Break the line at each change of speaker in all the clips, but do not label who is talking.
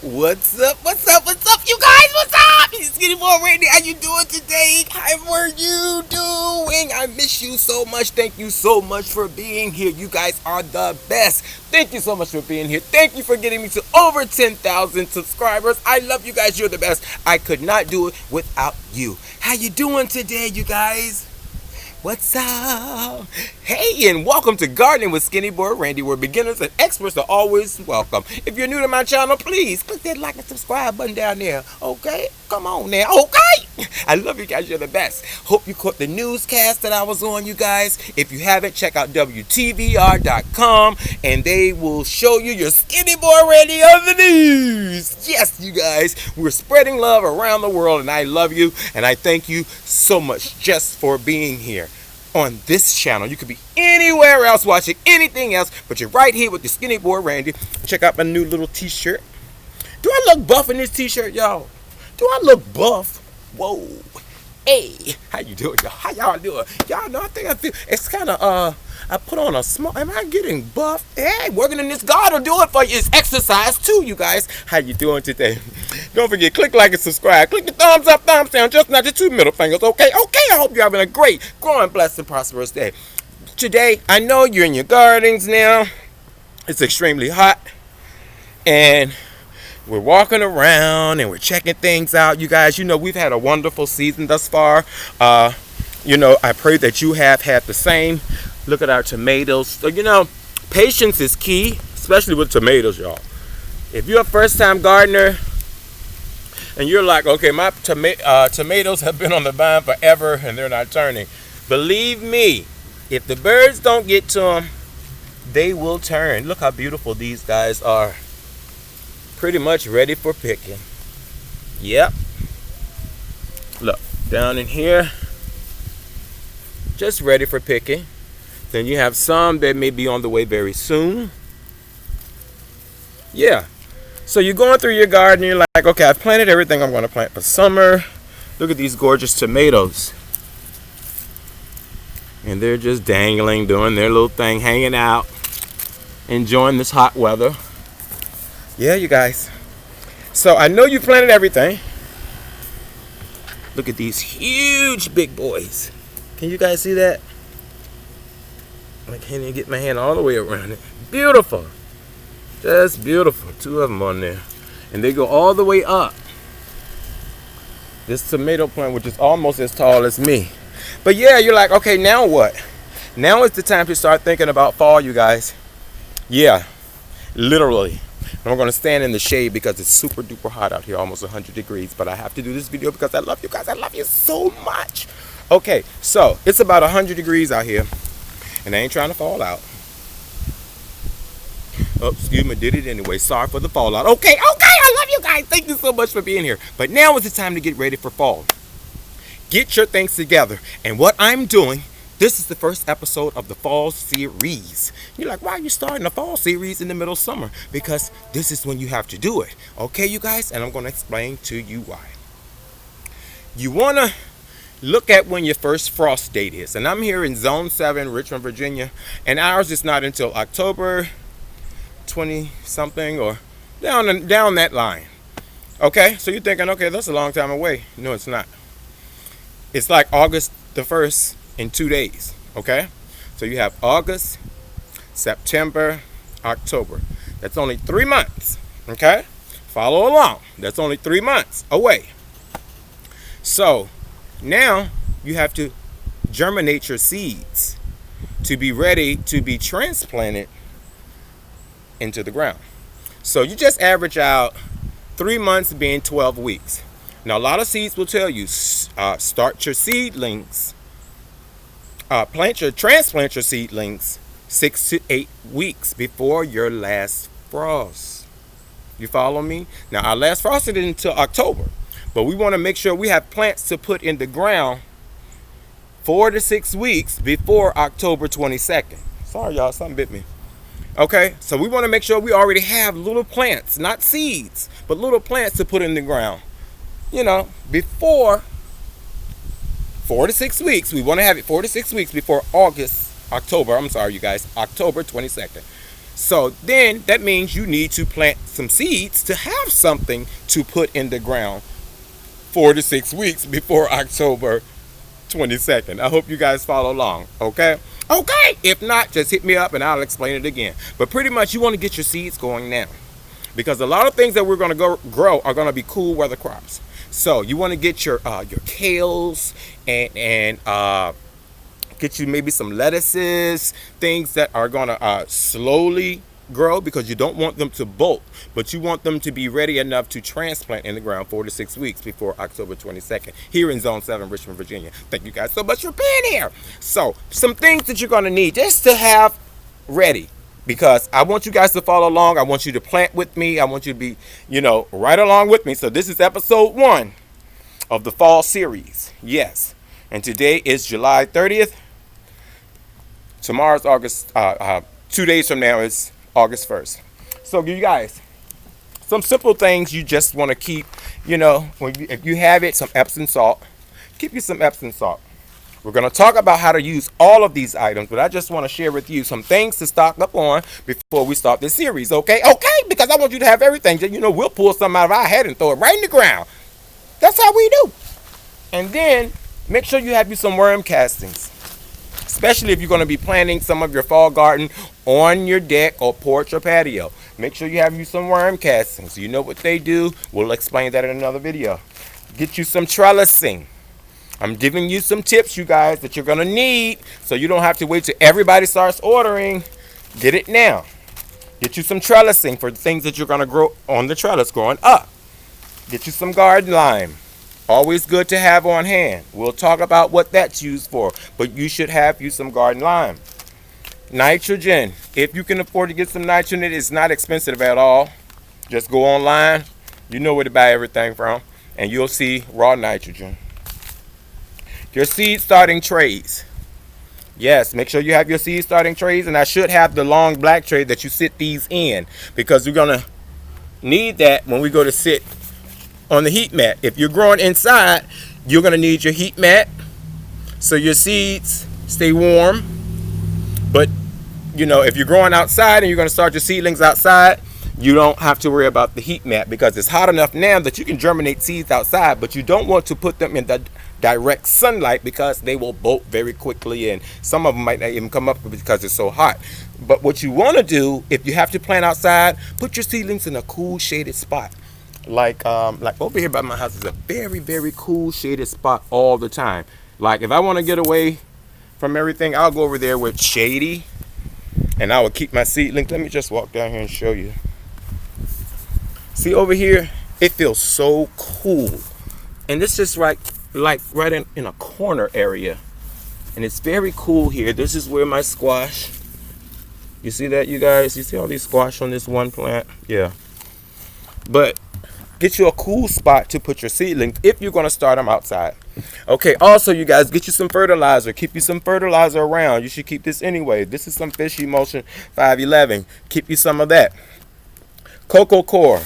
What's up? What's up? What's up, you guys? What's up? It's SkinnyBoyRandy. How you doing today? How are you doing? I miss you so much. Thank you so much for being here. You guys are the best. Thank you so much for being here. Thank you for getting me to over 10,000 subscribers. I love you guys. You're the best. I could not do it without you. How you doing today, you guys? What's up? Hey, and welcome to Gardening with SkinnyBoyRandy, where beginners and experts are always welcome. If you're new to my channel, please click that like and subscribe button down there. Okay? Come on now. Okay? I love you guys. You're the best. Hope you caught the newscast that I was on, you guys. If you haven't, check out WTVR.com, and they will show you your SkinnyBoyRandy on the news. Yes, you guys. We're spreading love around the world, and I love you, and I thank you so much just for being here on this channel. You could be anywhere else watching anything else, but you're right here with the SkinnyBoyRandy. Check out my new little t-shirt. Do I look buff in this t-shirt, y'all? Do I look buff? Whoa. Hey, how you doing, y'all? How y'all doing? Y'all know, I think I feel, it's kind of, I put on a small, am I getting buff? Hey, working in this garden will do it for you. It's exercise too, you guys. How you doing today? Don't forget, click like and subscribe. Click the thumbs up, thumbs down, just not the two middle fingers, okay? Okay, I hope you're having a great, growing, blessed, and prosperous day. Today, I know you're in your gardens now. It's extremely hot, and we're walking around and we're checking things out. You guys, you know, we've had a wonderful season thus far. You know, I pray that you have had the same. Look at our tomatoes. So, you know, patience is key, especially with tomatoes, y'all. If you're a first-time gardener and you're like, okay, my tomatoes have been on the vine forever and they're not turning, believe me, if the birds don't get to them, they will turn. Look how beautiful these guys are. Pretty much ready for picking. Yep. Look, down in here, just ready for picking. Then you have some that may be on the way very soon. Yeah. So you're going through your garden, you're like, okay, I've planted everything I'm going to plant for summer. Look at these gorgeous tomatoes. And they're just dangling, doing their little thing, hanging out, enjoying this hot weather. Yeah, you guys. So I know you planted everything. Look at these huge big boys. Can you guys see that? I can't even get my hand all the way around it. Beautiful. Just beautiful. Two of them on there. And they go all the way up. This tomato plant, which is almost as tall as me. But yeah, you're like, okay, now what? Now is the time to start thinking about fall, you guys. Yeah, literally. I'm going to stand in the shade because it's super duper hot out here, almost 100 degrees. But I have to do this video because I love you guys. I love you so much. Okay, so it's about 100 degrees out here. And I ain't trying to fall out. Oh, excuse me, did it anyway. Sorry for the fallout. Okay, I love you guys. Thank you so much for being here. But now is the time to get ready for fall. Get your things together. And what I'm doing, this is the first episode of the fall series. You're like, why are you starting a fall series in the middle of summer? Because this is when you have to do it. Okay, you guys? And I'm going to explain to you why. You want to look at when your first frost date is. And I'm here in Zone 7, Richmond, Virginia. And ours is not until October 20-something or down that line. Okay? So you're thinking, okay, that's a long time away. No, it's not. It's like August the 1st in 2 days. Okay? So you have August, September, October. That's only 3 months. Okay? Follow along. That's only 3 months away. So now you have to germinate your seeds to be ready to be transplanted into the ground. So you just average out 3 months being 12 weeks. Now a lot of seeds will tell you start your seedlings, transplant your seedlings 6 to 8 weeks before your last frost. You follow me? Now our last frost isn't until October. But we want to make sure we have plants to put in the ground 4 to 6 weeks before October 22nd. Sorry, y'all, something bit me. Okay, so we want to make sure we already have little plants, not seeds, but little plants to put in the ground. You know, before 4 to 6 weeks. We want to have it 4 to 6 weeks before October 22nd. So then that means you need to plant some seeds to have something to put in the ground 4 to 6 weeks before October 22nd. I hope you guys follow along, okay? Okay, if not, just hit me up and I'll explain it again. But pretty much you want to get your seeds going now, because a lot of things that we're going to grow are going to be cool weather crops. So you want to get your kales and get you maybe some lettuces, things that are going to slowly grow, because you don't want them to bolt, but you want them to be ready enough to transplant in the ground 4 to 6 weeks before October 22nd here in Zone 7, Richmond, Virginia. Thank you guys so much for being here. So some things that you're going to need just to have ready, because I want you guys to follow along. I want you to plant with me. I want you to be, right along with me. So this is episode 1 of the fall series. Yes. And today is July 30th. Tomorrow's August, 2 days from now is August 1st. So you guys, some simple things you just want to keep, if you have it, some Epsom salt. Keep you some Epsom salt. We're going to talk about how to use all of these items, but I just want to share with you some things to stock up on before we start this series, okay? Okay, because I want you to have everything. We'll pull something out of our head and throw it right in the ground. That's how we do. And then make sure you have you some worm castings, especially if you're going to be planting some of your fall garden on your deck or porch or patio. Make sure you have you some worm castings. You know what they do. We'll explain that in another video. Get you some trellising. I'm giving you some tips, you guys, that you're going to need, so you don't have to wait till everybody starts ordering. Get it now. Get you some trellising for the things that you're going to grow on the trellis growing up. Get you some garden lime. Always good to have on hand. We'll talk about what that's used for, but you should have you some garden lime. Nitrogen. If you can afford to get some nitrogen, it is not expensive at all. Just go online. You know where to buy everything from, and you'll see raw nitrogen. Your seed starting trays. Yes, make sure you have your seed starting trays, and I should have the long black tray that you sit these in, because we're going to need that when we go to sit on the heat mat. If you're growing inside, you're going to need your heat mat so your seeds stay warm. But if you're growing outside and you're going to start your seedlings outside, you don't have to worry about the heat mat, because it's hot enough now that you can germinate seeds outside, but you don't want to put them in the direct sunlight, because they will bolt very quickly, and some of them might not even come up because it's so hot. But what you want to do, if you have to plant outside, put your seedlings in a cool shaded spot. Like over here by my house is a very, very cool shaded spot all the time. Like if I want to get away from everything, I'll go over there where it's shady, and I will keep my seedlings. Let me just walk down here and show you. See over here, it feels so cool, and this is right in a corner area, and it's very cool here. This is where my squash. You see that, you guys? You see all these squash on this one plant? Yeah. But get you a cool spot to put your seedlings if you're going to start them outside. Okay, also you guys, get you some fertilizer. Keep you some fertilizer around. You should keep this anyway. This is some Fish Emulsion 511. Keep you some of that. Cocoa Core,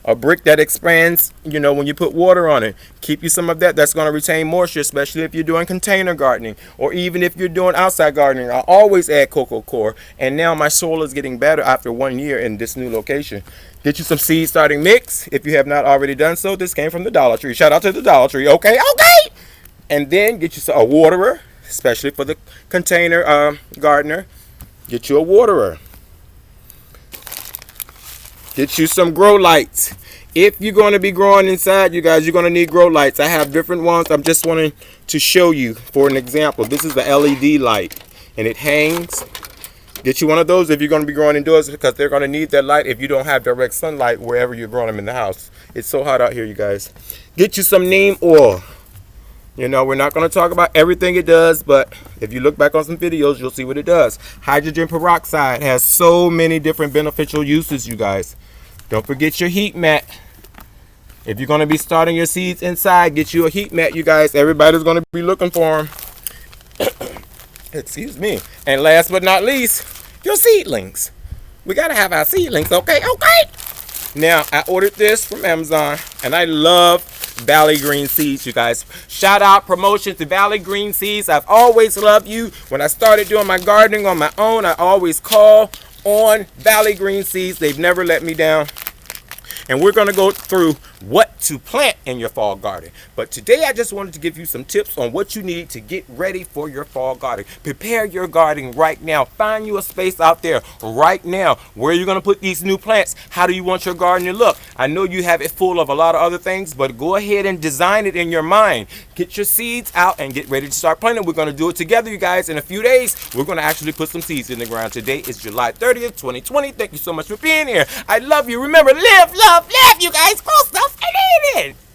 a brick that expands, when you put water on it. Keep you some of that. That's going to retain moisture, especially if you're doing container gardening, or even if you're doing outside gardening. I always add cocoa core, and now my soil is getting better after 1 year in this new location. Get you some seed starting mix if you have not already done so. This came from the Dollar Tree. Shout out to the Dollar Tree. Okay. And then get you a waterer, especially for the container gardener. Get you a waterer. Get you some grow lights. If you're going to be growing inside, you guys, you're going to need grow lights. I have different ones. I'm just wanting to show you for an example. This is the LED light, and it hangs. Get you one of those if you're going to be growing indoors, because they're going to need that light if you don't have direct sunlight wherever you're growing them in the house. It's so hot out here, you guys. Get you some neem oil. We're not going to talk about everything it does, but if you look back on some videos, you'll see what it does. Hydrogen peroxide has so many different beneficial uses, you guys. Don't forget your heat mat. If you're going to be starting your seeds inside, get you a heat mat, you guys. Everybody's going to be looking for them. Excuse me. And last but not least, your seedlings. We got to have our seedlings, okay? Now, I ordered this from Amazon, and I love Valley Green Seeds, you guys. Shout out promotion to Valley Green Seeds. I've always loved you. When I started doing my gardening on my own, I always call on Valley Green Seeds. They've never let me down. And we're going to go through what to plant in your fall garden. But today I just wanted to give you some tips on what you need to get ready for your fall garden. Prepare your garden right now. Find you a space out there right now. Where are you going to put these new plants? How do you want your garden to look? I know you have it full of a lot of other things, but go ahead and design it in your mind. Get your seeds out and get ready to start planting. We're going to do it together, you guys. In a few days, we're going to actually put some seeds in the ground. Today is July 30th, 2020. Thank you so much for being here. I love you. Remember, live, love, laugh, you guys. Cool stuff. I need it.